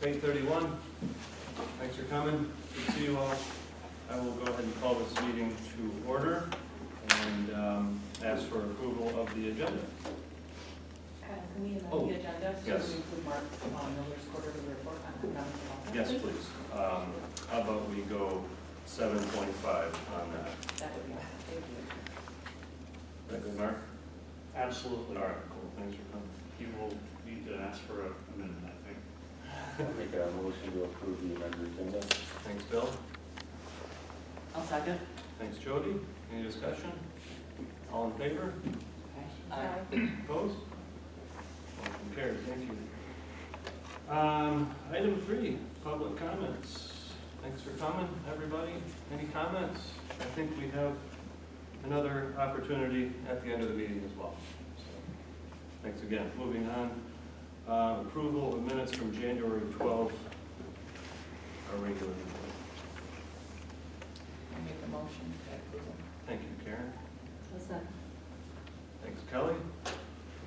8:31. Thanks for coming. Good to see you all. I will go ahead and call this meeting to order and ask for approval of the agenda. Can we amend the agenda so yes. we include Mark Miller's quarterly report on economic development? Yes, please. How about we go 7.5 on that? That would be awesome. Thank you. Is that good, Mark? Absolutely. All right, cool. Thanks for coming. You will need to ask for a minute, I think. I'll make a motion to approve the amended agenda. Thanks, Bill. I'll second. Thanks, Jody. Any discussion? All in favor? Aye. Opposed? Motion carried. Thank you. Item 3, public comments. Thanks for coming, everybody. Any comments? I think we have another opportunity at the end of the meeting as well. So, thanks again. Moving on, approval of minutes from January 12th, our regular meeting. I make a motion to approve. Thank you, Karen. What's that? Thanks, Kelly.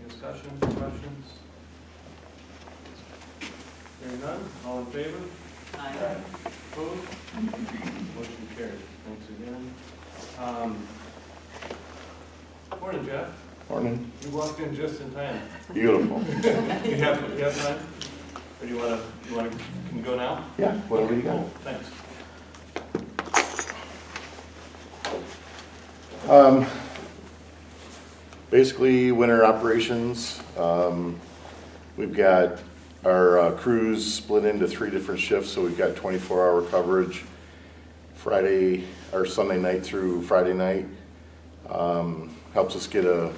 Any discussion, questions? Hearing none, all in favor? Aye. Opposed? Motion carried. Thanks again. Morning, Jeff. Morning. You walked in just in time. Beautiful. You have time? Or do you want to, can you go now? Yeah, whatever you got. Cool, thanks. Basically, winter operations. We've got our crews split into 3 different shifts, so we've got 24-hour coverage Friday or Sunday night through Friday night. Helps us get a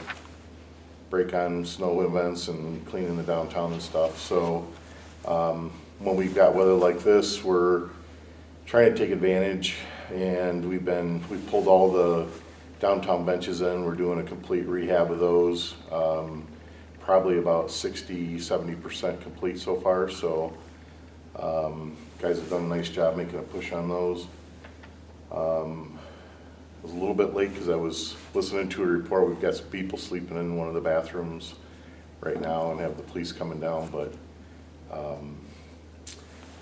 break on snow events and cleaning the downtown and stuff. So when we've got weather like this, we're trying to take advantage, and we've pulled all the downtown benches in. We're doing a complete rehab of those. Probably about 60-70% complete so far. So guys have done a nice job making a push on those. I was a little bit late because I was listening to a report. We've got some people sleeping in one of the bathrooms right now and have the police coming down, but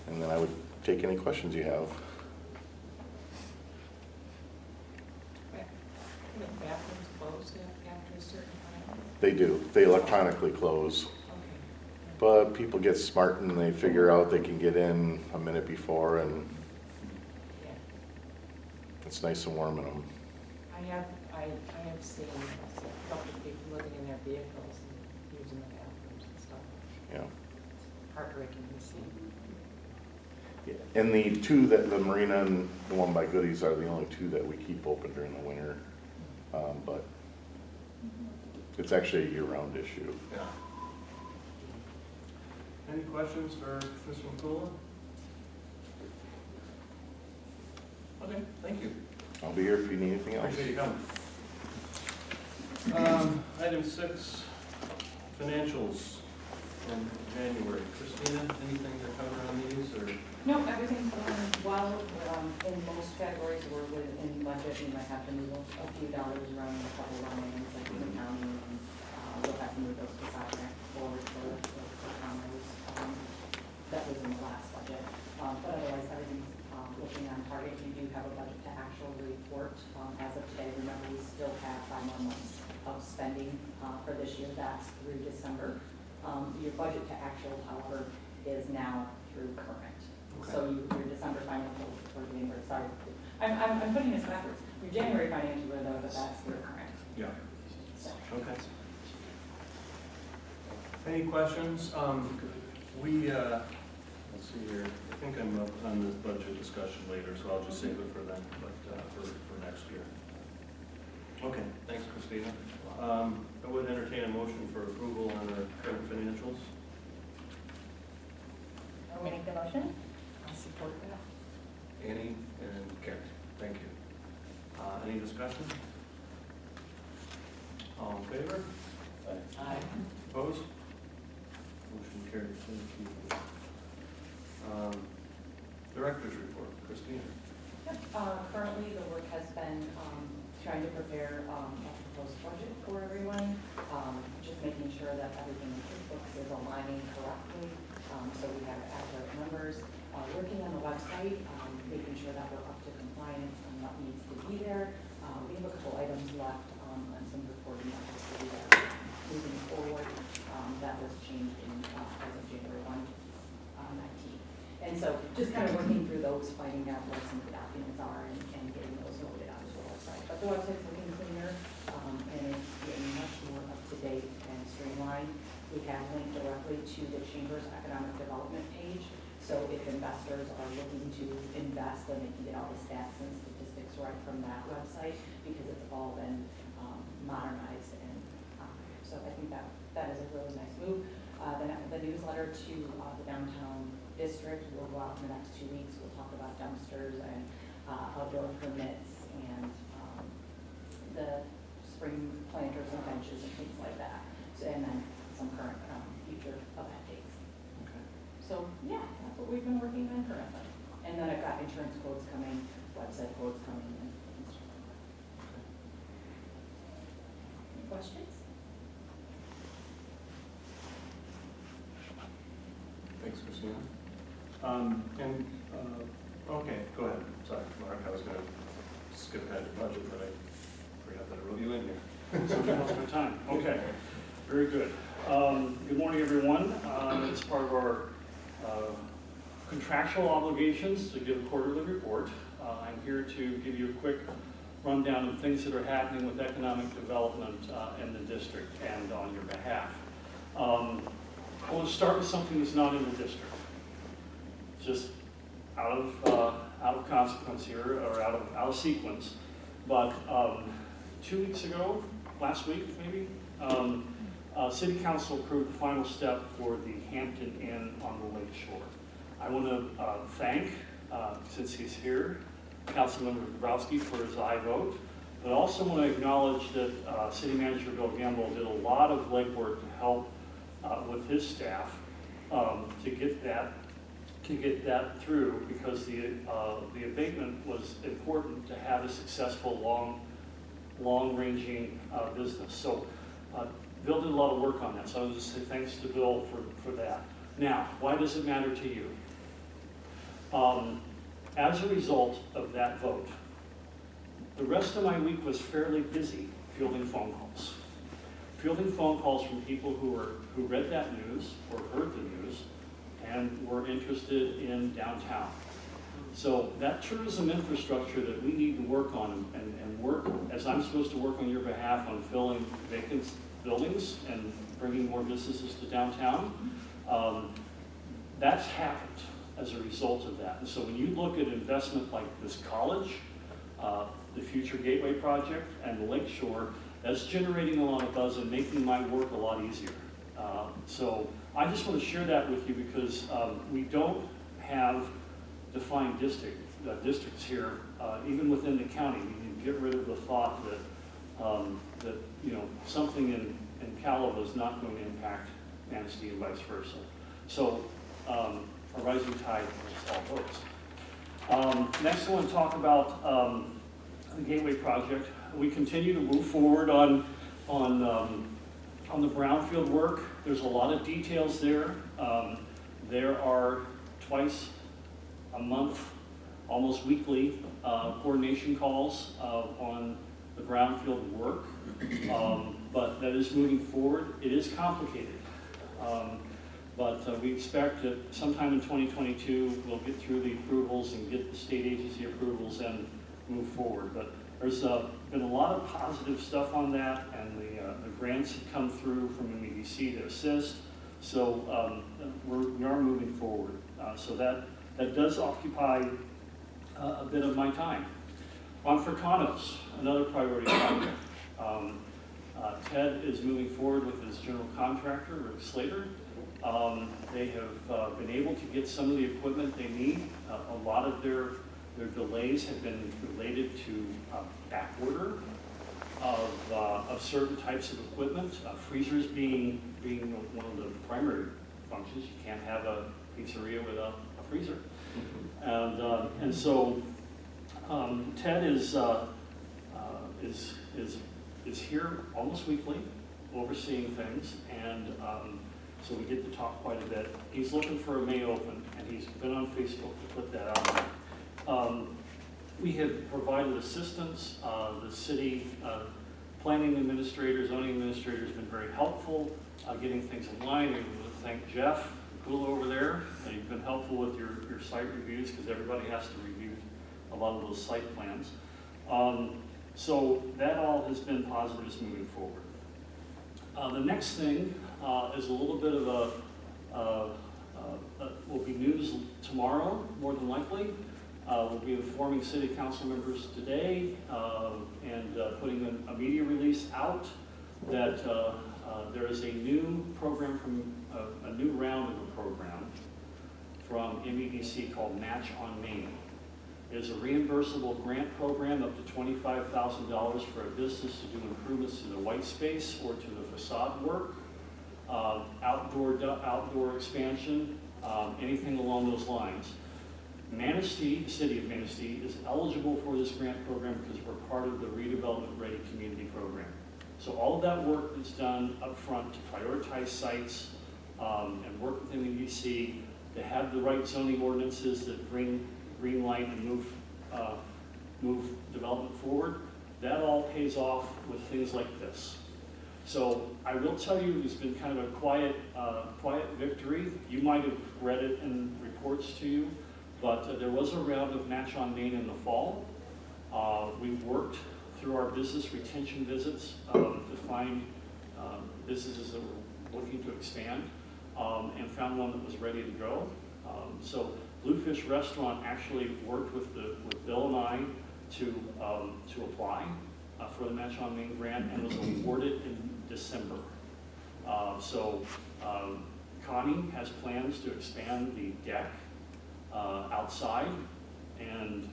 and then I would take any questions you have. The bathrooms closed after a certain time? They do. They electronically close, Okay. but people get smart and they figure out they can get in a minute before, and Yeah. it's nice and warm in them. I have seen a couple of people living in their vehicles and using the bathrooms and stuff. Yeah. It's heartbreaking to see. And the 2 that the marina and the one by Goodies are the only 2 that we keep open during the winter. But it's actually a year-round issue. Yeah. Any questions for Mr. McCullough? Okay, thank you. I'll be here if you need anything else. Appreciate you coming. Item 6, financials from January. Christina, anything to cover on these, or? No, everything's going well. In most categories, we're within budget. We might have to move a few dollars around a couple of lines, like the county, and we'll have to move those to back forward for counties. That was in the last budget. But otherwise, everything's looking on target. You do have a budget to actual report. As of today, remember, we still have 5 more months of spending for this year. That's through December. Your budget to actual, however, is now through current. Okay. So your December financials for January, sorry. I'm putting this backwards. Your January financials are though, but that's through current. Yeah. So, Okay. Any questions? Let's see here. I think I'm up on this budget discussion later, so I'll just save it for then, but for next year. Okay, thanks, Christina. I would entertain a motion for approval on our current financials. I'll make the motion. I'll support that. Annie and Karen, thank you. Any discussion? All in favor? Aye. Opposed? Motion carried. Thank you. Director's report, Christina. Yep. Currently, the work has been trying to prepare a proposed budget for everyone, just making sure that everything in the books is aligning correctly. So we have accurate numbers. website, making sure that we're up to compliance on what needs to be there. We have a couple items left on some reporting that has to be there moving forward. That was changed as of January 1, 19. And so just kind of working through those, finding out what some of the documents are and getting those loaded onto the website. But the website's looking cleaner and it's getting much more up to date and streamlined. We have linked directly to the Chamber's Economic Development page. So if investors are looking to invest, then they can get all the stats and statistics right from that website because it's all been modernized. And so I think that is a really nice move. The newsletter to the downtown district will go out in the next 2 weeks. We'll talk about dumpsters and outdoor permits and the spring planters and benches and things like that. So, and then some current future event dates. Okay. So yeah, that's what we've been working on currently. And then I've got insurance quotes coming, website quotes coming, and stuff like that. Any questions? Thanks, Christina. Um, Okay, go ahead. Sorry, Mark, I was going to skip ahead to budget, but I forgot that I wrote you in here. So now's my time. Okay, very good. Good morning, everyone. It's part of our contractual obligations to give a quarterly report. I'm here to give you a quick rundown of things that are happening with economic development in the district and on your behalf. I want to start with something that's not in the district. Just out of consequence here, or out of sequence. But 2 weeks ago, last week maybe, City Council approved the final step for the Hampton Inn on the Lake Shore. I want to thank, since he's here, Councilmember Dabrowski for his aye vote, but also want to acknowledge that City Manager Bill Gamble did a lot of legwork to help with his staff to get that through, because the abatement was important to have a successful long-ranging business. So Bill did a lot of work on that, so I want to say thanks to Bill for that. Now, why does it matter to you? As a result of that vote, the rest of my week was fairly busy fielding phone calls. Fielding phone calls from people who read that news or heard the news and were interested in downtown. So that tourism infrastructure that we need to work on and work, as I'm supposed to work on your behalf on filling vacant buildings and bringing more businesses to downtown, that's happened as a result of that. And so when you look at investment like this college, the future Gateway project, and the Lake Shore, that's generating a lot of buzz and making my work a lot easier. So I just want to share that with you because we don't have defined districts here, even within the county. We need to get rid of the thought that something in Calava is not going to impact Manistee and vice versa. So a rising tide lifts all boats. Next, I want to talk about the Gateway project. We continue to move forward on the brownfield work. There's a lot of details there. There are twice a month, almost weekly, coordination calls on the brownfield work, but that is moving forward. It is complicated, but we expect that sometime in 2022 we'll get through the approvals and get the state agency approvals and move forward. But there's been a lot of positive stuff on that, and the grants have come through from MEDC to assist. So we are moving forward. So that does occupy a bit of my time. On Frcanos, another priority project. Ted is moving forward with his general contractor, Rick Slater. They have been able to get some of the equipment they need. A lot of their delays have been related to back order of certain types of equipment. Freezers being one of the primary functions. You can't have a pizzeria without a freezer. And so Ted is here almost weekly, overseeing things, and so we get to talk quite a bit. He's looking for a May open, and and he's been on Facebook to put that out. We have provided assistance. The city planning administrator, zoning administrator has been very helpful getting things in line. We want to thank Jeff Cool over there. He's been helpful with your site reviews because everybody has to review a lot of those site plans. So that all has been positives moving forward. The next thing is a little bit of will be news tomorrow, more than likely. We'll be informing city council members today and putting a media release out that there is a new program a new round of a program from MEDC called Match on Main. It is a reimbursable grant program up to $25,000 for a business to do improvements to the white space or to the facade work, outdoor expansion, anything along those lines. Manistee, the city of Manistee, is eligible for this grant program because we're part of the Redevelopment Ready Community Program. So all of that work is done up front to prioritize sites and work with MEDC to have the right zoning ordinances that bring green light and move development forward. That all pays off with things like this. So I will tell you, it's been kind of a quiet victory. You might have read it in reports to you, but there was a round of Match on Main in the fall. We've worked through our business retention visits to find businesses that were looking to expand and found one that was ready to go. So Bluefish Restaurant actually worked with Bill and I to apply for the Match on Main grant and was awarded in December. So Connie has plans to expand the deck outside and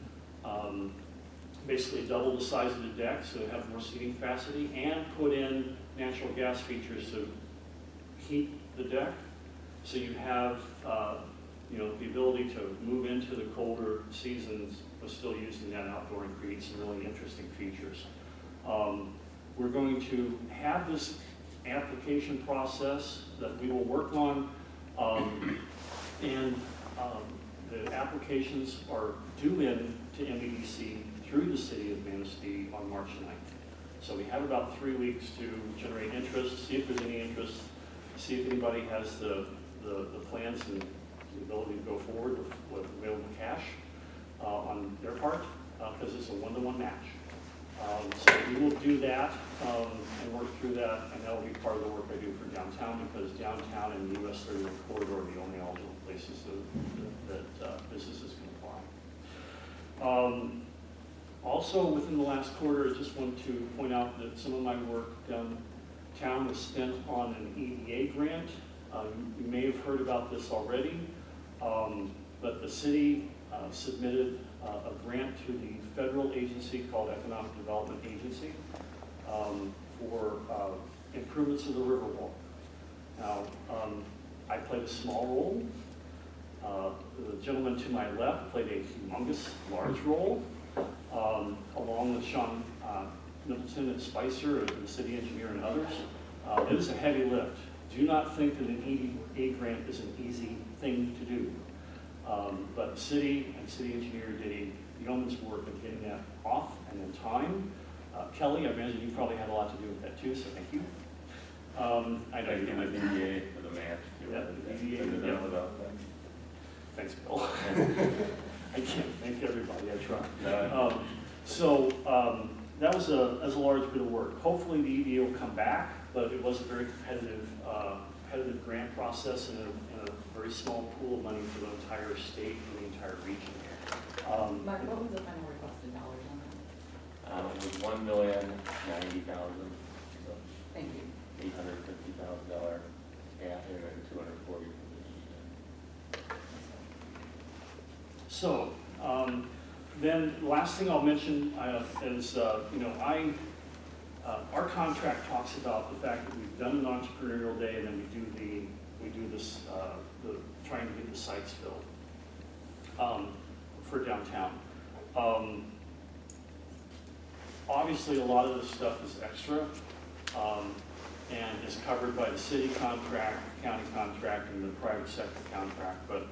basically double the size of the deck so they have more seating capacity and put in natural gas features to heat the deck. So you have the ability to move into the colder seasons but still using that outdoor and create some really interesting features. We're going to have this application process that we will work on, and the applications are due in to MEDC through the city of Manistee on March 9th. So we have about 3 weeks to generate interest, see if there's any interest, see if anybody has the plans and the ability to go forward with available cash on their part, because it's a one-to-one match. So we will do that and work through that, and that will be part of the work I do for downtown, because downtown and the US 31 corridor are the only eligible places that businesses can apply. Also, within the last quarter, I just want to point out that some of my work downtown was spent on an EDA grant. You may have heard about this already, but the city submitted a grant to the federal agency called Economic Development Agency for improvements of the Riverwalk. Now, I played a small role. The gentleman to my left played a humongous, large role, along with Sean Middleton and Spicer, and the city engineer and others. It is a heavy lift. Do not think that an EDA grant is an easy thing to do. But the city and city engineer did a yeoman's work of getting that off and in time. Kelly, I imagine you probably had a lot to do with that too, so thank you. I know you did. The DDA for the match. Yeah, the DDA, yeah. Thanks, Bill. I can't thank everybody, I try. So that was a large bit of work. Hopefully the EDA will come back, but it was a very competitive grant process and a very small pool of money for the entire state and the entire region. Mark, what was the final requested dollars on that? It was $1,090,000. So Thank you. $850,000 staff and $240,000 for the So, then the last thing I'll mention is, our contract talks about the fact that we've done an entrepreneurial day and then we do this, trying to get the sites filled for downtown. Obviously, a lot of this stuff is extra and is covered by the city contract, county contract, and the private sector contract, but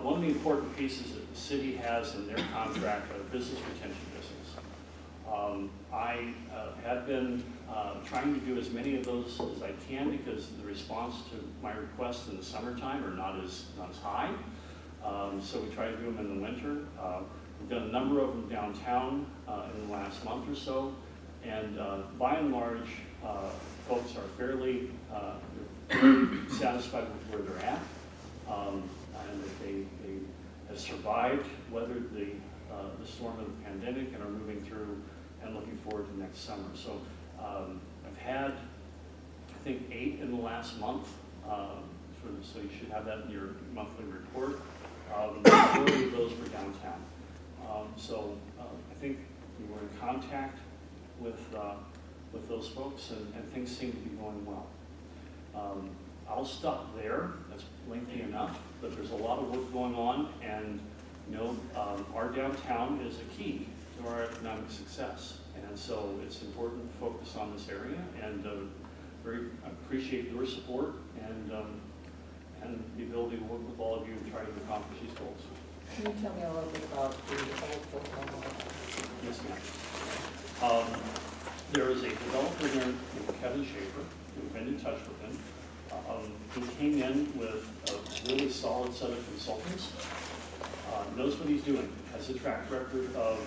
one of the important pieces that the city has in their contract are business retention business. I have been trying to do as many of those as I can because the response to my requests in the summertime are not as high. So we try to do them in the winter. We've done a number of them downtown in the last month or so. And by and large, folks are fairly satisfied with where they're at. And that they have survived, weathered the storm of the pandemic, and are moving through and looking forward to next summer. So I've had, I think, 8 in the last month. So you should have that in your monthly report. The majority of those were downtown. So I think we were in contact with those folks, and things seem to be going well. I'll stop there. That's lengthy enough, but there's a lot of work going on, and our downtown is a key to our economic success, and so it's important to focus on this area. And I appreciate your support and the ability to work with all of you to try to accomplish these goals. Can you tell me a little bit about the old football? Yes, ma'am. There is a developer there named Kevin Schaefer. We've been in touch with him. He came in with a really solid set of consultants, knows what he's doing, has a track record of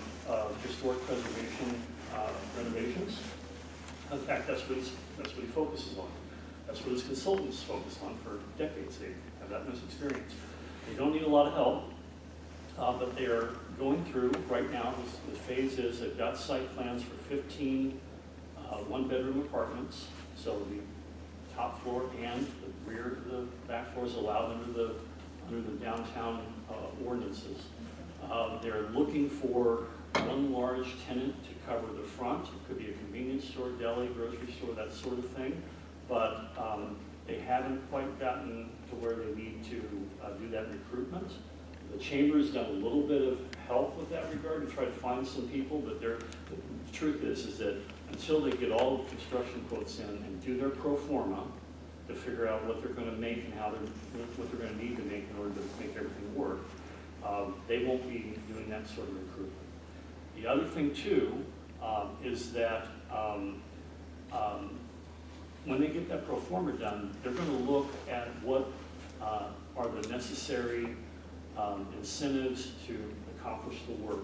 historic preservation renovations. In fact, that's what he focuses on. That's what his consultants focus on for decades. They have that much experience. They don't need a lot of help, but they are going through right now. The phase is they've got site plans for 15 one-bedroom apartments. So the top floor and the rear of the back floor is allowed under the downtown ordinances. They're looking for one large tenant to cover the front. It could be a convenience store, deli, grocery store, that sort of thing. But they haven't quite gotten to where they need to do that recruitment. The chamber's done a little bit of help with that regard to try to find some people, but the truth is that until they get all the construction quotes in and do their pro forma to figure out what they're going to make and what they're going to need to make in order to make everything work, they won't be doing that sort of recruitment. The other thing too is that when they get that pro forma done, they're going to look at what are the necessary incentives to accomplish the work.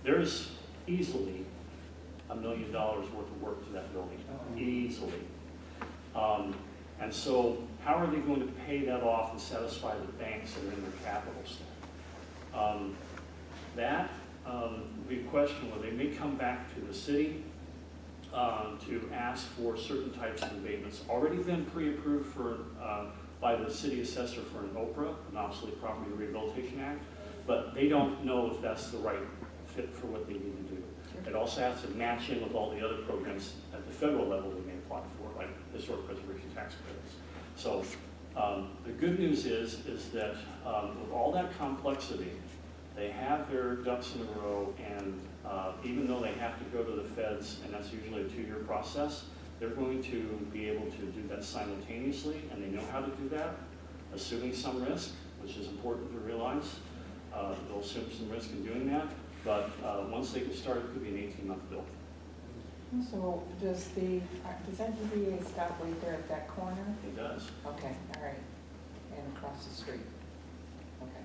There's easily $1 million worth of work to that building, easily. And so how are they going to pay that off and satisfy the banks that are in their capital stack? That would be a question where they may come back to the city to ask for certain types of abatements. Already been pre-approved for by the city assessor for an OPRA, an Obsolete Property Rehabilitation Act, but they don't know if that's the right fit for what they need to do. It also has to match in with all the other programs at the federal level they may apply for, like historic preservation tax credits. So the good news is that with all that complexity, they have their ducks in a row, and even though they have to go to the feds, and that's usually a 2-year process, they're going to be able to do that simultaneously, and they know how to do that, assuming some risk, which is important to realize. They'll assume some risk in doing that, but once they get started, it could be an 18-month build. So does that DDA stop right there at that corner? It does. Okay, all right. And across the street? Okay.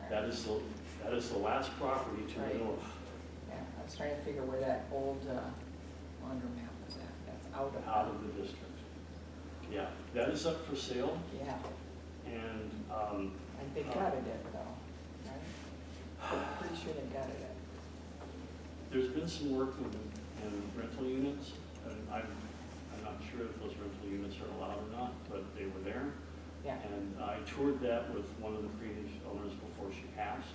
All right. That is the last property to the north. Yeah, I was trying to figure where that old laundromat was at. That's Out of the district. Yeah, that is up for sale, Yeah, and and they gutted it though, right? I'm pretty sure they gutted it. there's been some work in rental units, and I'm not sure if those rental units are allowed or not, but they were there. Yeah. And I toured that with one of the previous owners before she passed.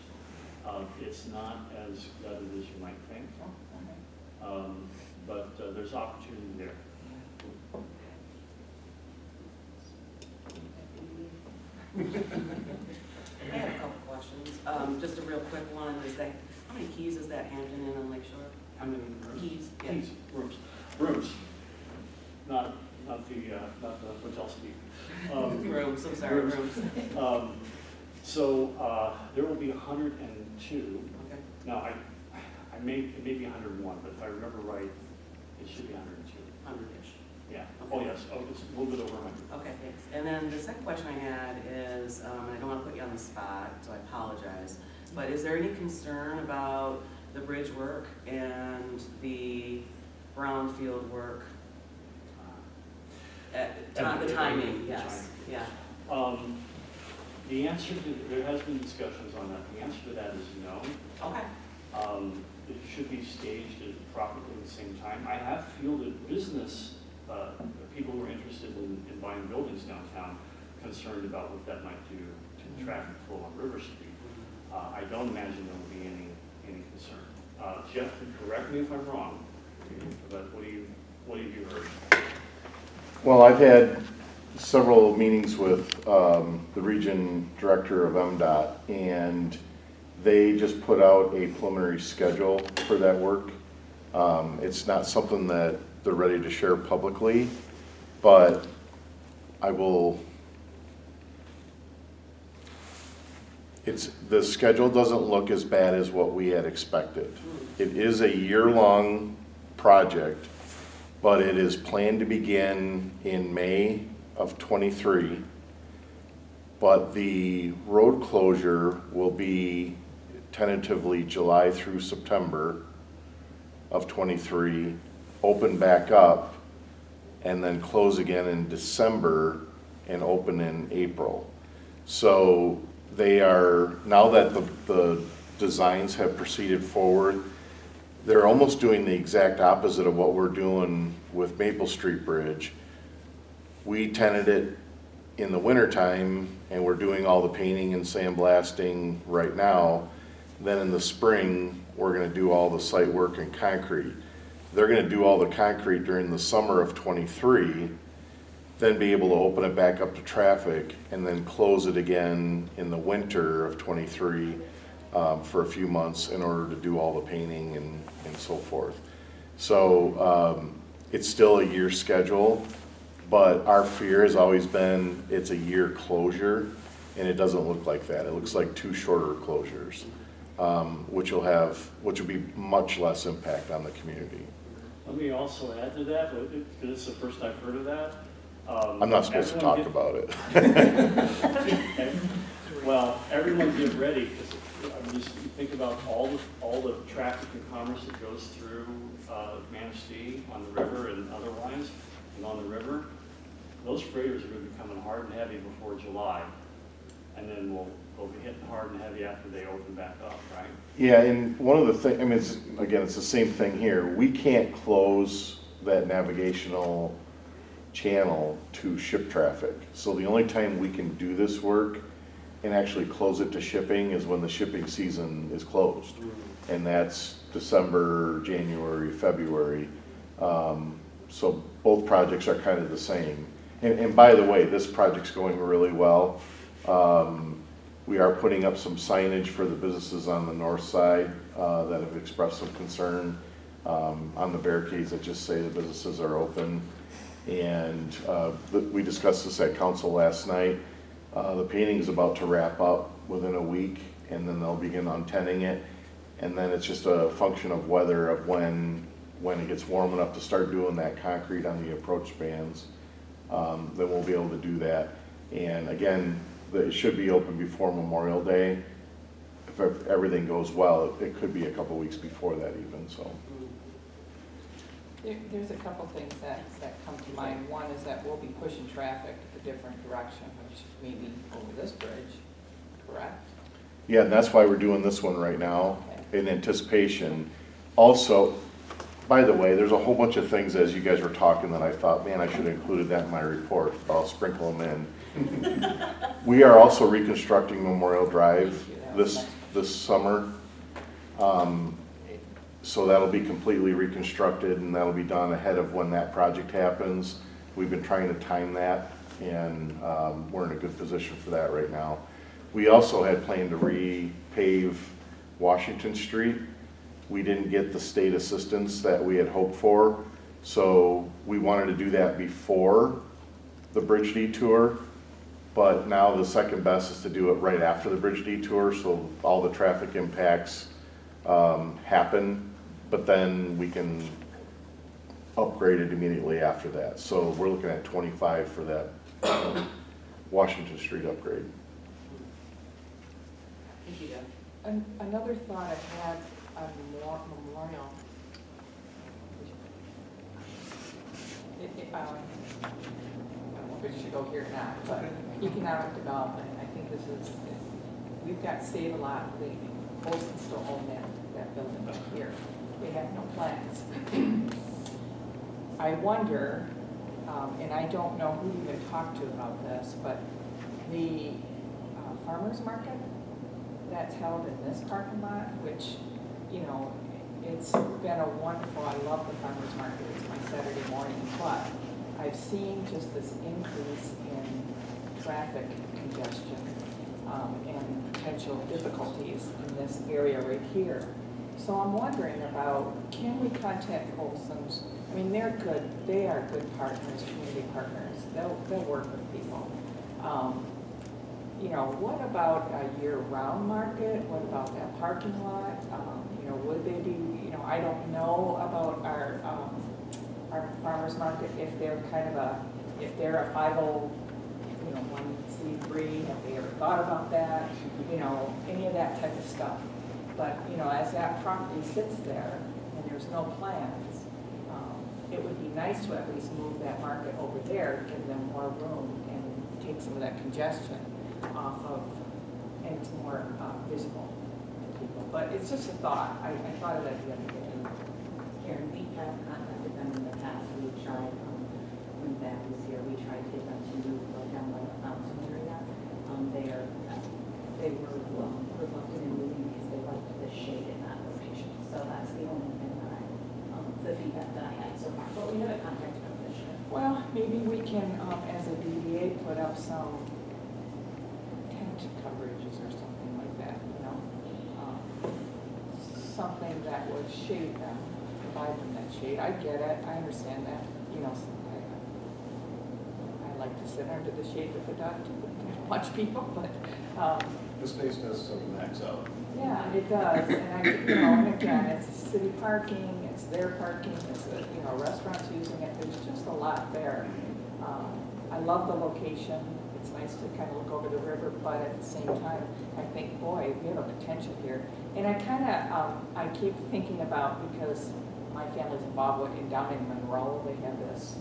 It's not as gutted as you might think, Oh, all right. but there's opportunity there. I have a couple questions. Just a real quick one is that, how many keys is that Hampton Inn on Lake Shore? How many rooms? Keys, yeah. Keys, rooms. Not the hotel suite. Rooms, I'm sorry, rooms. rooms. So there will be 102. Okay. Now, it may be 101, but if I remember right, it should be 102. 100-ish. Yeah. Oh, yes. Oh, it's a little bit over 100. Okay, thanks. And then the second question I had is, and I don't want to put you on the spot, so I apologize, but is there any concern about the bridge work and the brownfield work? The timing, yes, yeah. The answer to, there has been discussions on that. The answer to that is no. Okay. It should be staged at approximately the same time. I have fielded business, people who are interested in buying buildings downtown, concerned about what that might do to the traffic flow on River Street. I don't imagine there will be any concern. Jeff, correct me if I'm wrong, but what have you heard? Well, I've had several meetings with the region director of MDOT, and they just put out a preliminary schedule for that work. It's not something that they're ready to share publicly, but the schedule doesn't look as bad as what we had expected. It is a year-long project, but it is planned to begin in May of '23. But the road closure will be tentatively July through September of '23, open back up, and then close again in December and open in April. So they are, now that the designs have proceeded forward, they're almost doing the exact opposite of what we're doing with Maple Street Bridge. We tented it in the wintertime, and we're doing all the painting and sandblasting right now. Then in the spring, we're gonna do all the site work and concrete. They're gonna do all the concrete during the summer of '23, then be able to open it back up to traffic, and then close it again in the winter of '23 for a few months in order to do all the painting and so forth. So it's still a year schedule, but our fear has always been it's a year closure, and it doesn't look like that. It looks like 2 shorter closures, which will be much less impact on the community. Let me also add to that, because this is the first I've heard of that. I'm not supposed to talk about it. Well, everyone get ready, because just think about all the traffic and commerce that goes through Manistee on the river and otherwise, and on the river. Those freighters are going to be coming hard and heavy before July, and then they'll be hitting hard and heavy after they open back up, right? Yeah, and one of the things, I mean, it's the same thing here. We can't close that navigational channel to ship traffic. So the only time we can do this work and actually close it to shipping is when the shipping season is closed. And that's December, January, February. So both projects are kind of the same. And by the way, this project's going really well. We are putting up some signage for the businesses on the north side that have expressed some concern on the barricades that just say the businesses are open. And we discussed this at council last night. The painting is about to wrap up within a week, and then they'll begin untenning it. And then it's just a function of weather, of when it gets warm enough to start doing that concrete on the approach spans. Then we'll be able to do that. And again, it should be open before Memorial Day. If everything goes well, it could be a couple weeks before that even, so. There's a couple things that come to mind. One is that we'll be pushing traffic a different direction, which may be over this bridge, correct? Yeah, and that's why we're doing this one right now, in anticipation. Also, by the way, there's a whole bunch of things as you guys were talking that I thought, man, I should have included that in my report, but I'll sprinkle them in. We are also reconstructing Memorial Drive this summer. So that'll be completely reconstructed, and that'll be done ahead of when that project happens. We've been trying to time that, and we're in a good position for that right now. We also had planned to repave Washington Street. We didn't get the state assistance that we had hoped for, so we wanted to do that before the bridge detour. but now the second best is to do it right after the bridge detour, so all the traffic impacts happen, but then we can upgrade it immediately after that. So we're looking at 25 for that Washington Street upgrade. Thank you, Jeff. Another thought I had on Memorial. I don't know if it should go here or not, but economic development, I think this is, we've got Save-A-Lot, the Olsen still own that building back here. They have no plans. I wonder, and I don't know who you even talked to about this, but the farmer's market that's held in this parking lot, which, you know, it's been a wonderful, I love the farmer's market, it's my Saturday morning, but I've seen just this increase in traffic congestion and potential difficulties in this area right here. So I'm wondering about, can we contact Olson's? I mean, they're good, they are good partners, community partners, they'll work with people. You know, what about a year-round market? What about that parking lot? You know, would they be, you know, I don't know about our farmers market, if they're kind of a, if they're a 501c3, have they ever thought about that? You know, any of that type of stuff. But, you know, as that property sits there and there's no plans, it would be nice to at least move that market over there, give them more room and take some of that congestion off of, and it's more visible to people. But it's just a thought. I thought of that the other day. Karen, we have contacted them in the past. We tried, when Beth was here, we tried to get them to move down by the fountain area. They were reluctant in moving because they liked the shade in that location. So that's the only thing that the feedback that I had so far. But we haven't contacted them this year. Well, maybe we can, as a DDA, put up some tent coverages or something like that, you know? Something that would shade them, provide them that shade. I get it, I understand that, you know, I like to sit under the shade with the dog too, watch people, but, The space does sort of max out. yeah, it does, and I, you know, and again, it's city parking, it's their parking, it's, you know, restaurants using it, there's just a lot there. I love the location, it's nice to kind of look over the river, but at the same time, I think, boy, we have a potential here. And I kind of, I keep thinking about, because my family's involved with, down in Monroe, they have this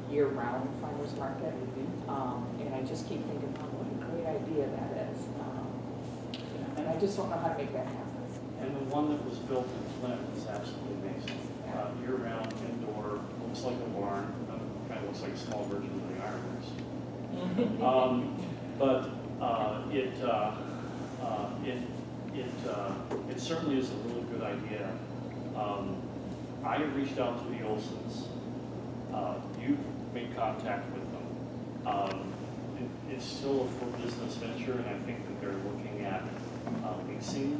year-round farmers market. And I just keep thinking, oh, what a great idea that is. You know, and I just don't know how to make that happen. And the one that was built in Flint is absolutely amazing. Year-round, indoor, looks like a barn, kind of looks like a small version of the Ironworks. But it certainly is a really good idea. I have reached out to the Olsons. You've made contact with them. It's still a full business venture, and I think that they're looking at leasing.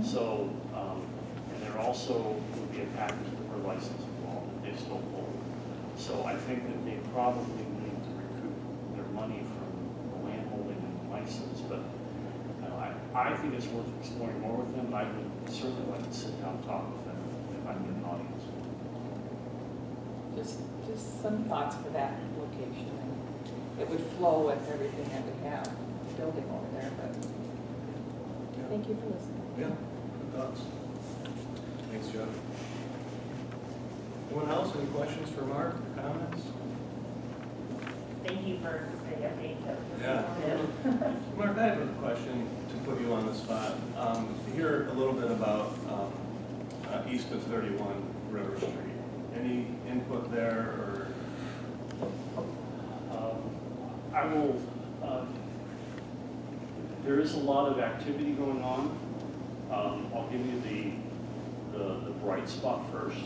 So, and there also will be a package for license involved that they still hold. So I think that they probably need to recoup their money from the land holding and license, but I think it's worth exploring more with them. I would certainly like to sit down and talk with them if I get an audience. Just some thoughts for that location. It would flow with everything that we have building over there, but thank you for listening. Yeah, good thoughts. Thanks, Jeff. Anyone else, any questions for Mark, or comments? Thank you for the update. Yeah. Mark, I have a question to put you on the spot. Hear a little bit about east of 31 River Street. Any input there, or? I will, there is a lot of activity going on. I'll give you the bright spot first.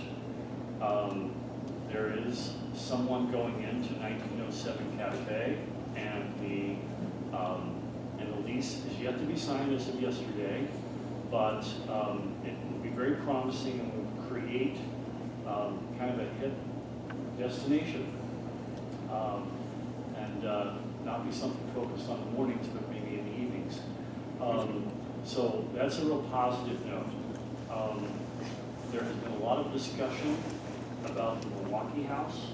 There is someone going into 1907 Cafe, and the lease is yet to be signed as of yesterday, but it will be very promising and will create kind of a hit destination. not be something focused on the mornings, but maybe in the evenings. So that's a real positive note. There has been a lot of discussion about the Milwaukee House.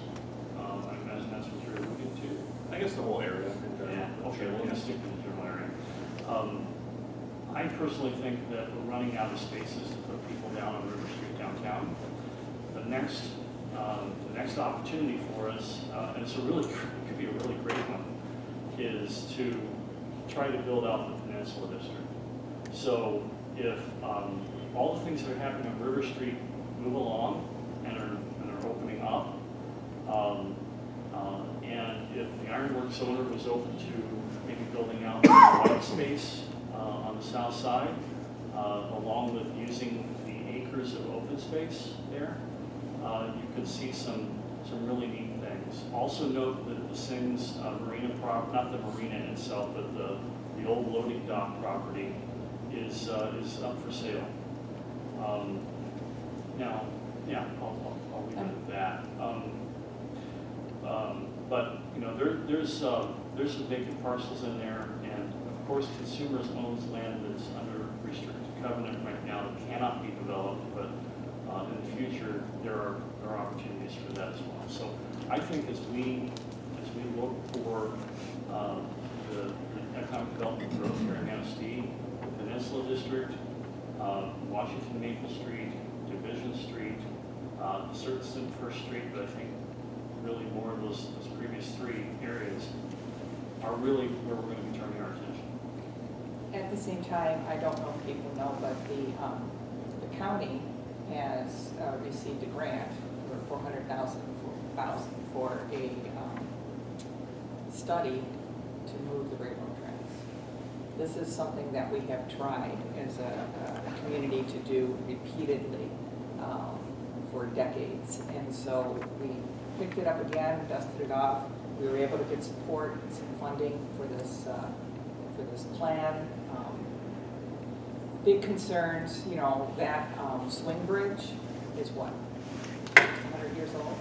I imagine that's what you're alluding to. I guess the whole area in general. Yeah, okay, we'll just stick to the general area. I personally think that we're running out of spaces to put people down on River Street downtown. The next opportunity for us, and it could be a really great one, is to try to build out the Peninsula District. So if all the things that are happening on River Street move along and are opening up, and if the Ironworks owner was open to maybe building out white space on the south side, along with using the acres of open space there, you could see some really neat things. Also note that the Sings Marina not the marina itself, but the old loading dock property is up for sale. Now, yeah, I'll leave it at that. But you know, there's some vacant parcels in there, and of course, Consumers owns land that's under restricted covenant right now that cannot be developed, but in the future there are opportunities for that as well. So I think as we look for the economic development growth here in Manistee, the Peninsula District, Washington Maple Street, Division Street, certainly First Street, but I think really more of those previous three areas are really where we're going to be turning our attention. At the same time, I don't know if people know, but the county has received a grant for $400,000 for a study to move the railroad tracks. This is something that we have tried as a community to do repeatedly for decades. And so we picked it up again, dusted it off. We were able to get support and some funding for this plan. Big concerns, you know, that swing bridge is what, 100 years old?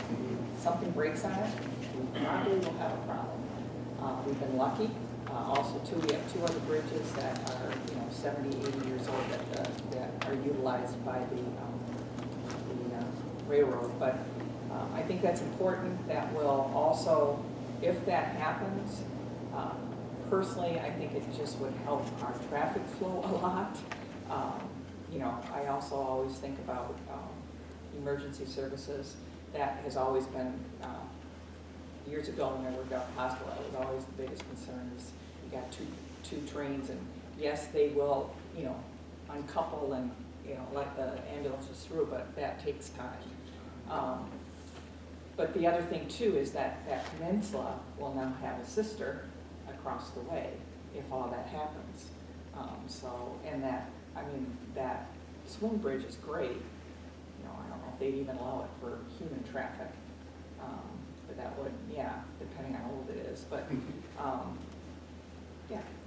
Something breaks on it, we probably will have a problem. We've been lucky. Also, too, we have two other bridges that are, 70, 80 years old that are utilized by the railroad. But I think that's important. That will also, if that happens, personally, I think it just would help our traffic flow a lot. I also always think about emergency services. That has always been, years ago when I worked out at the hospital, that was always the biggest concern is you got two trains, and yes, they will, uncouple and, let the ambulances through, but that takes time. But the other thing too is that peninsula will now have a sister across the way if all that happens. That swing bridge is great. I don't know if they'd even allow it for human traffic, but that would, depending on how old it is. But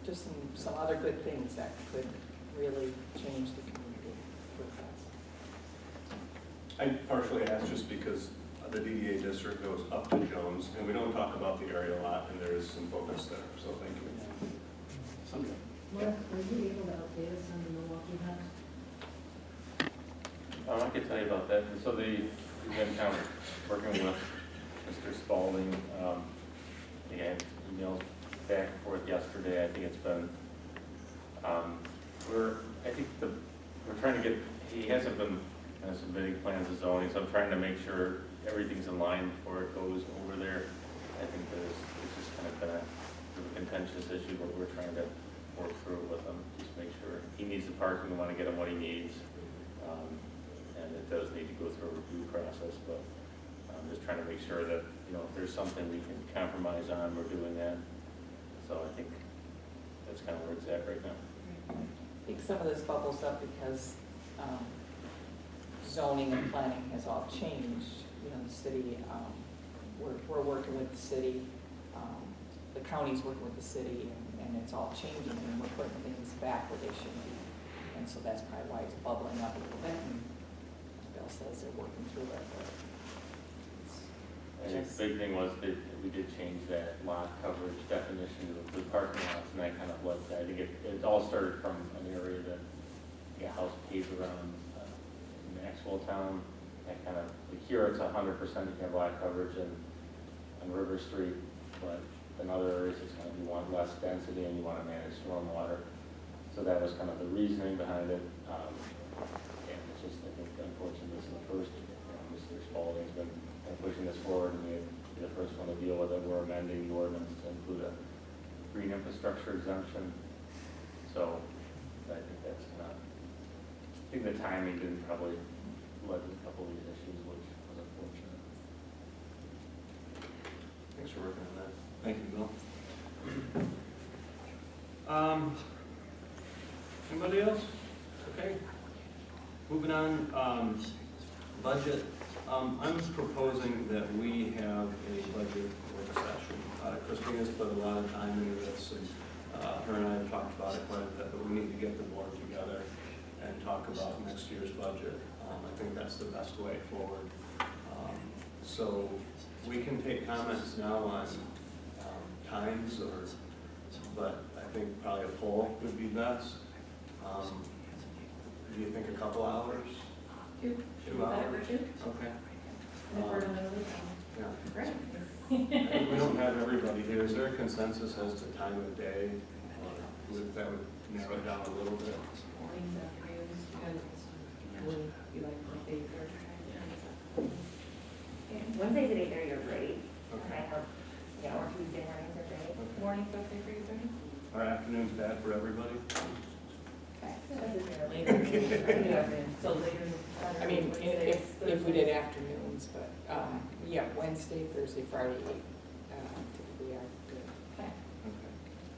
just some other good things that could really change the community for the best. I partially asked just because the DDA district goes up to Jones, and we don't talk about the area a lot, and there is some focus there, so thank you. Someday. Mark, were you able to update us on the Milwaukee House? I can tell you about that. So we've been kind of working with Mr. Spalding. He had emails back and forth yesterday. I think it's been, we're trying to get, he hasn't been submitting plans of zoning, so I'm trying to make sure everything's in line before it goes over there. I think it's just kind of been a contentious issue, but we're trying to work through it with him, just make sure he needs the parking, we want to get him what he needs. And it does need to go through a review process, but I'm just trying to make sure that, if there's something we can compromise on, we're doing that. So I think that's kind of where it's at right now. I think some of this bubbles up because zoning and planning has all changed. The city, we're working with the city, the county's working with the city, and it's all changing, and we're putting things back where they should be. And so that's probably why it's bubbling up a little bit. And Bill says they're working through it, but And the big thing was that we did change that lot coverage definition to the parking lots, and that kind of led to, I think it all started from an area that, a house paved around Maxwell Town. That kind of, like here it's 100% you can have lot coverage on River Street, but in other areas it's kind of, you want less density and you want to manage stormwater. So that was kind of the reasoning behind it. And it's just, I think, unfortunately, this is the first, Mr. Spalding's been pushing this forward, and we'd be the first one to deal with it. We're amending the ordinance to include a green infrastructure exemption. So I think that's kind of, I think the timing didn't probably lead to a couple of these issues, which was unfortunate. Thanks for working on that. Thank you, Bill. Anybody else? Okay. Moving on, budget. I'm proposing that we have a budget work session. Christina's put a lot of time into this, and her and I have talked about it quite a bit, but we need to get the board together and talk about next year's budget. I think that's the best way forward. So we can take comments now on times, but I think probably a poll would be best. Do you think a couple hours? 2 hours? Two? Okay. And if we're in the middle of Yeah. Great. We don't have everybody here. Is there a consensus as to time of day? That would narrow it down a little bit. Mornings, afternoons, would you like 8:30? Wednesdays at 8:30 are great. Okay. I hope, or Tuesday mornings are great. Okay. Mornings, okay for you, Bernie? Are afternoons bad for everybody? Okay. So later. I mean, if we did afternoons, but, yeah, Wednesday, Thursday, Friday, typically are good. Okay. Okay.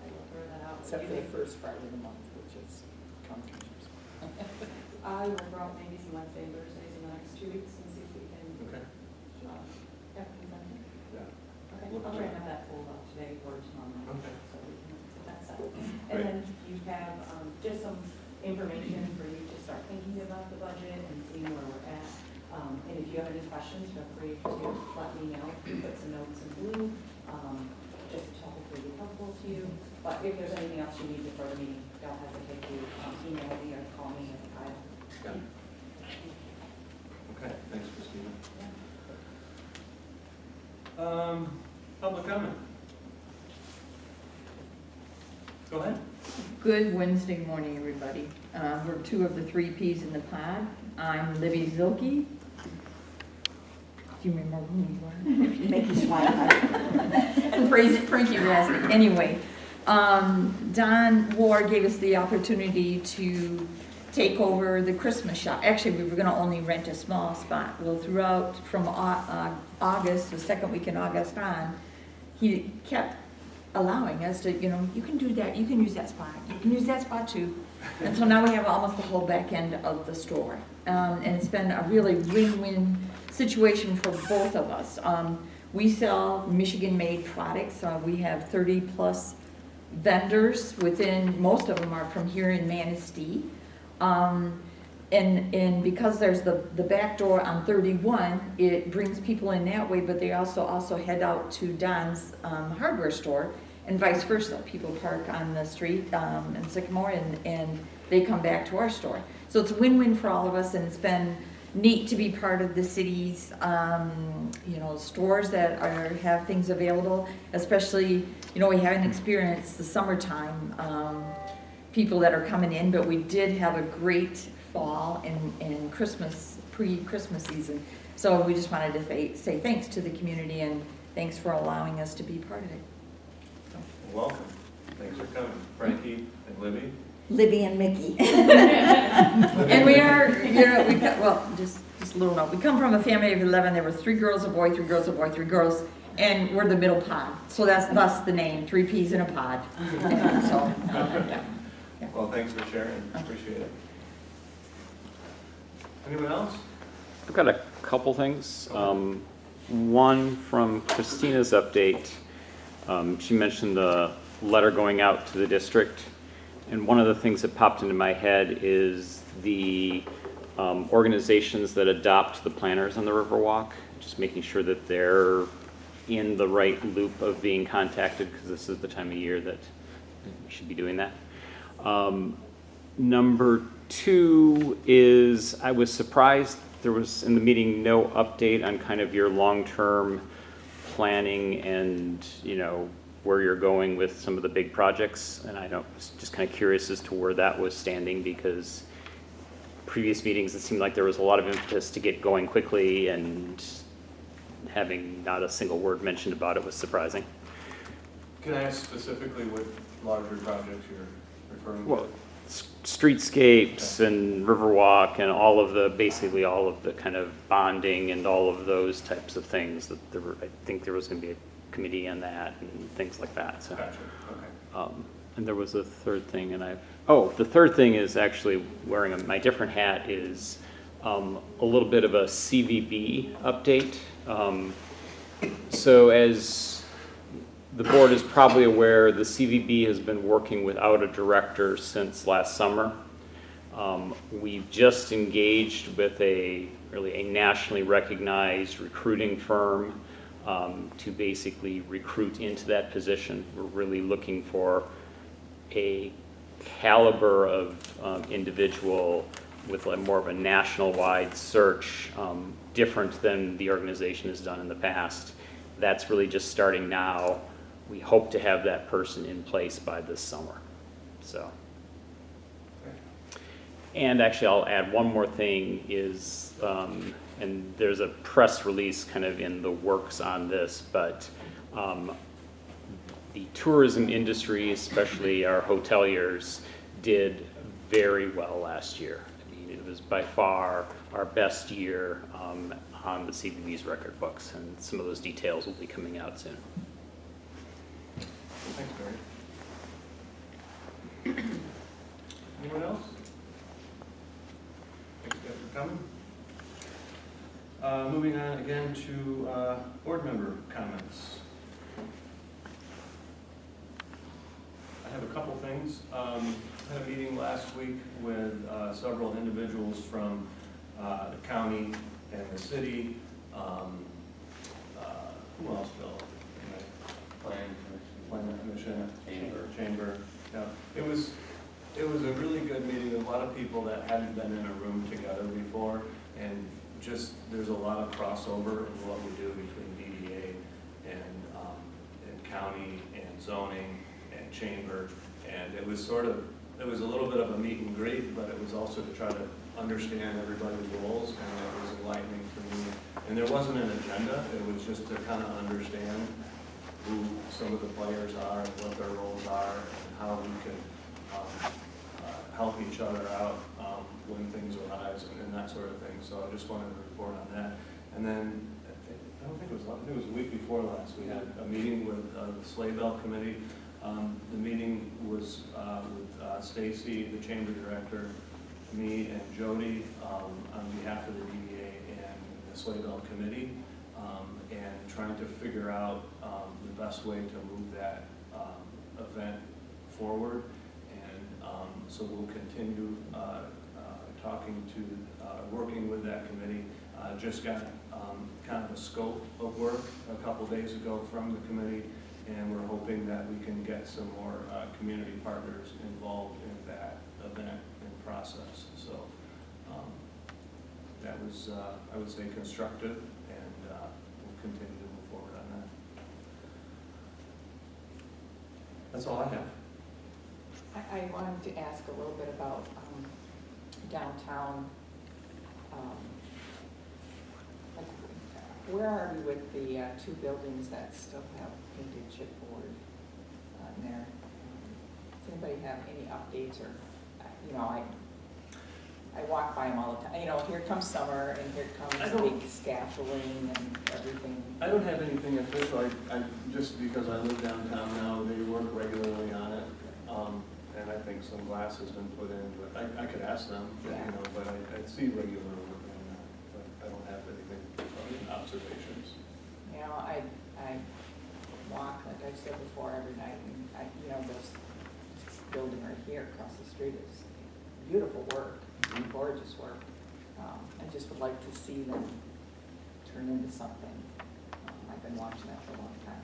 I will throw that out. Except for the first Friday of the month, which is countermeasures. I will throw out maybe some Wednesday and Thursdays in the next 2 weeks and see if we can, Okay. have consensus. Yeah. Okay, Look I'll at try and that. have that pulled out today or tomorrow. Okay. So we can put that set. Great. And then you have, just some information for you to start thinking about the budget and seeing where we're at. And if you have any questions, feel free to let me know. Put some notes in blue, just to hopefully be helpful to you. But if there's anything else you need before the meeting, don't hesitate to email me or call me at 5. Got it. Okay, thanks, Christina. Public comment. Go ahead. Good Wednesday morning, everybody. We're 2 of the 3 peas in the pod. I'm Libby Zilke. Do you remember who you are? Make you smile. And Frankie Rasmussen. Anyway, Don Ward gave us the opportunity to take over the Christmas shop. Actually, we were going to only rent a small spot. Well, throughout from August, the second week in August on, he kept allowing us to, you can do that, you can use that spot, you can use that spot too. And so now we have almost the whole back end of the store. And it's been a really win-win situation for both of us. We sell Michigan-made products. We have 30 plus vendors within, most of them are from here in Manistee. And because there's the back door on 31, it brings people in that way, but they also head out to Don's hardware store and vice versa. People park on the street in Sycamore and they come back to our store. So it's a win-win for all of us, and it's been neat to be part of the city's stores that have things available, especially, we haven't experienced the summertime people that are coming in, but we did have a great fall and Christmas, pre-Christmas season. So we just wanted to say thanks to the community and thanks for allowing us to be part of it. So. Welcome. Thanks for coming. Frankie and Libby. Libby and Mickey. And we are, just a little note. We come from a family of 11. There were 3 girls, a boy, 3 girls, a boy, 3 girls, and we're the middle pod. So that's thus the name, 3 peas in a pod. So, yeah. Well, thanks for sharing. Appreciate it. Anyone else? I've got a couple things. One from Christina's update. She mentioned the letter going out to the district. And one of the things that popped into my head is the organizations that adopt the planners on the Riverwalk. just making sure that they're in the right loop of being contacted, because this is the time of year that we should be doing that. Number two is, I was surprised there was in the meeting no update on kind of your long-term planning and, you know, where you're going with some of the big projects. And I was just kind of curious as to where that was standing, because previous meetings, it seemed like there was a lot of impetus to get going quickly, and having not a single word mentioned about it was surprising. Can I ask specifically what larger projects you're referring to? Well, streetscapes and Riverwalk and basically all of the kind of bonding and all of those types of things that I think there was going to be a committee on that and things like that. So, Gotcha, okay. and there was a third thing, and the third thing is actually wearing my different hat is a little bit of a CVB update. So as the board is probably aware, the CVB has been working without a director since last summer. We've just engaged with a nationally recognized recruiting firm to basically recruit into that position. We're really looking for a caliber of individual with more of a national-wide search, different than the organization has done in the past. That's really just starting now. We hope to have that person in place by this summer. So, and actually I'll add one more thing is, and there's a press release kind of in the works on this, but the tourism industry, especially our hoteliers, did very well last year. I mean, it was by far our best year on the CVB's record books, and some of those details will be coming out soon. Thanks, Barry. Anyone else? Thanks, guys, for coming. Moving on again to board member comments. I have a couple things. I had a meeting last week with several individuals from the county and the city. Who else, Bill? Planning Commission, Chamber. Yeah. It was a really good meeting with a lot of people that hadn't been in a room together before, and just there's a lot of crossover in what we do between DDA and county and zoning and chamber, and it was a little bit of a meet and greet, but it was also to try to understand everybody's roles, and it was enlightening to me. And there wasn't an agenda, it was just to kind of understand who some of the players are and what their roles are, and how we can help each other out when things arise and that sort of thing. So I just wanted to report on that. And then, I think it was a week before last, we had a meeting with the Sleigh Bell Committee. The meeting was with Stacy, the chamber director, me and Jody on behalf of the DDA and the Sleigh Bell Committee, and trying to figure out the best way to move that event forward. And so we'll continue talking to, working with that committee. Just got kind of a scope of work a couple days ago from the committee, and we're hoping that we can get some more community partners involved in that event and process. So that was, I would say, constructive, and we'll continue to move forward on that. That's all I have. I wanted to ask a little bit about downtown. Where are we with the two buildings that still have painted chipboard on there? Does anybody have any updates, or, you know, I walk by them all the time. You know, here comes summer, and here comes big scaffolding and everything. I don't have anything official. I just because I live downtown now, they work regularly on it, and I think some glass has been put in. But I could ask them, you know. But I see regular work on that. But I don't have anything observations. You know, I walk, like I've said before, every night, and you know, this building right here across the street is beautiful work, gorgeous work. I just would like to see them turn into something. I've been watching that for a long time.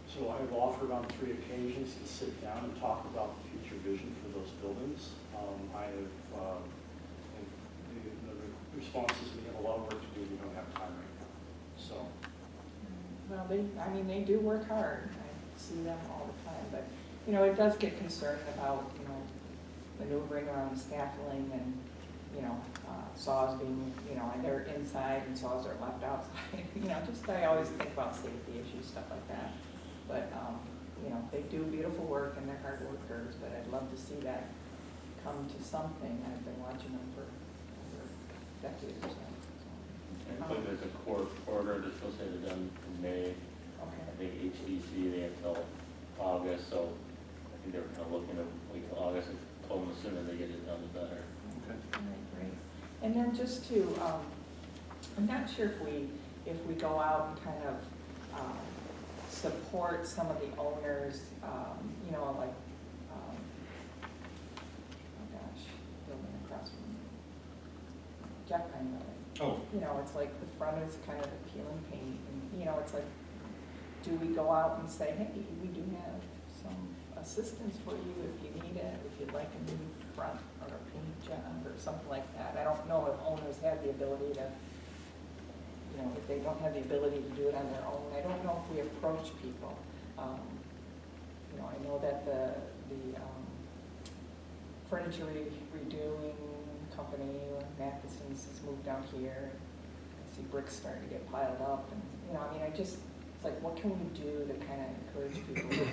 So I've offered on 3 occasions to sit down and talk about the future vision for those buildings. I have, and the response is we have a lot of work to do, we don't have time right now. So, Well, they do work hard. I see them all the time, but, it does get concerned about, maneuvering around scaffolding and, saws being, and they're inside and saws are left outside. I always think about safety issues, stuff like that. But, they do beautiful work and they're hard workers, but I'd love to see that come to something. I've been watching them for over decades or so. I think there's a quarter that's supposed to be done in May. Okay. I think HDC, they have till August, so I think they were kind of looking to wait till August. I told them the sooner they get it done, the better. Okay. All right, great. And then just to, I'm not sure if we go out and kind of support some of the owners, like, oh gosh, building across from Jack Pine Building. Oh, It's like the front is kind of the peel and paint, and, it's like, do we go out and say, hey, we do have some assistance for you if you need it, if you'd like a new front or a paint job or something like that. I don't know if owners have the ability to, if they don't have the ability to do it on their own. I don't know if we approach people. I know that the furniture redoing company, Matheson's, has moved down here. I see bricks starting to get piled up, and, it's like, what can we do to kind of encourage people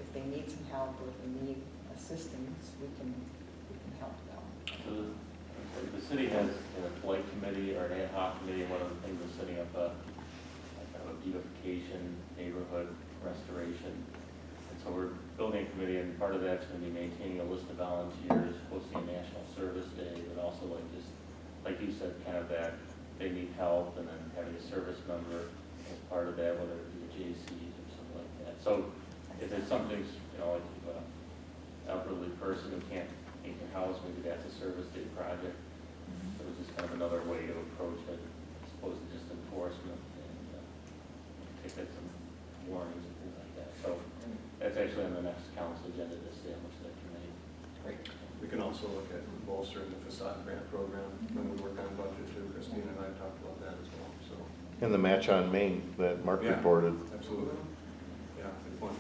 if they need some help or if they need assistance, we can help them. So the city has a polite committee or an ad hoc committee. One of the things is setting up a kind of a beautification, neighborhood restoration. And so we're building a committee, and part of that's going to be maintaining a list of volunteers, hosting a national service day, but also like you said, kind of that they need help, and then having a service member as part of that, whether it be the JCs or something like that. So if it's something, like elderly person who can't paint their house, maybe that's a service day project. So it's just kind of another way to approach it, as opposed to just enforcement and tickets and warnings and things like that. So that's actually on the next council agenda to establish that committee. Great. We can also look at bolstering the facade grant program when we work on budget too. Christine and I have talked about that as well, so. And the match on Main that Mark Yeah. reported. Absolutely. Yeah, good point.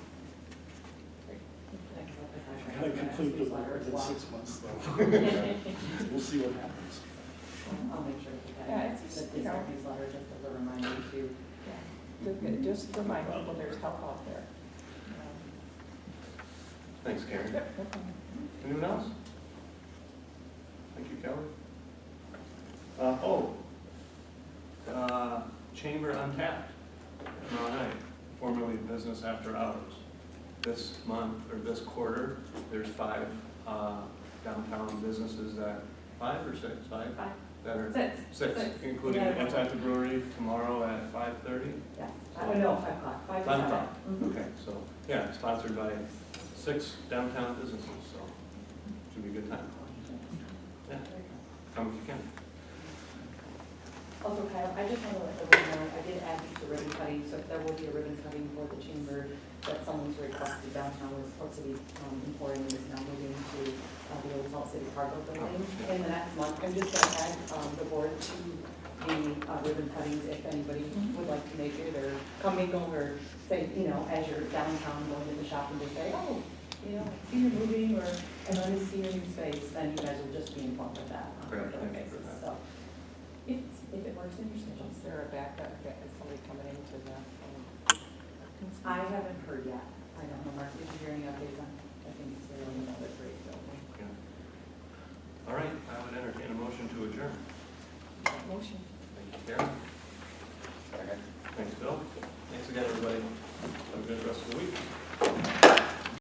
gotta complete the work within 6 months though. We'll see what happens. I'll make sure that Yeah, it's that just, this newsletter just as a reminder to. Just remind people there's help out there. Thanks, Karen. Yep, no problem. Anyone else? Thank you, Kelly. Chamber Untapped, tomorrow night, formerly Business After Hours. This month, or this quarter, there's 5 downtown businesses that, 5 or 6? 5? 5. That are, Six. 6, including Yeah. Inside the Brewery tomorrow at 5:30? Yes, no, 5 o'clock, 5 to 5 7. o'clock. Mhm. Okay, so, yeah, sponsored by 6 downtown businesses, so should be a good time. Yeah, come if you can. Also, Kyle, I just want to let everyone know, I did add you to ribbon cutting, so if there will be a ribbon cutting for the chamber that someone's requested downtown with Port City Emporium is now moving to the old Salt City Cargo Building in the next month. I'm just going to add the board to the ribbon cuttings if anybody would like to make it or come mingle or say, as you're downtown going to the shop and just say, oh, see you're moving or I'm going to see your new space, then you guys will just be informed of that on a Great, regular thank you for basis. that. So, if it works in your schedule. Is there a backup, is somebody coming into the? I haven't heard yet. I don't know, Mark, did you hear any updates on, I think it's still in another great building. Yeah. All right, I would entertain a motion to adjourn. Motion. Thank you, Karen.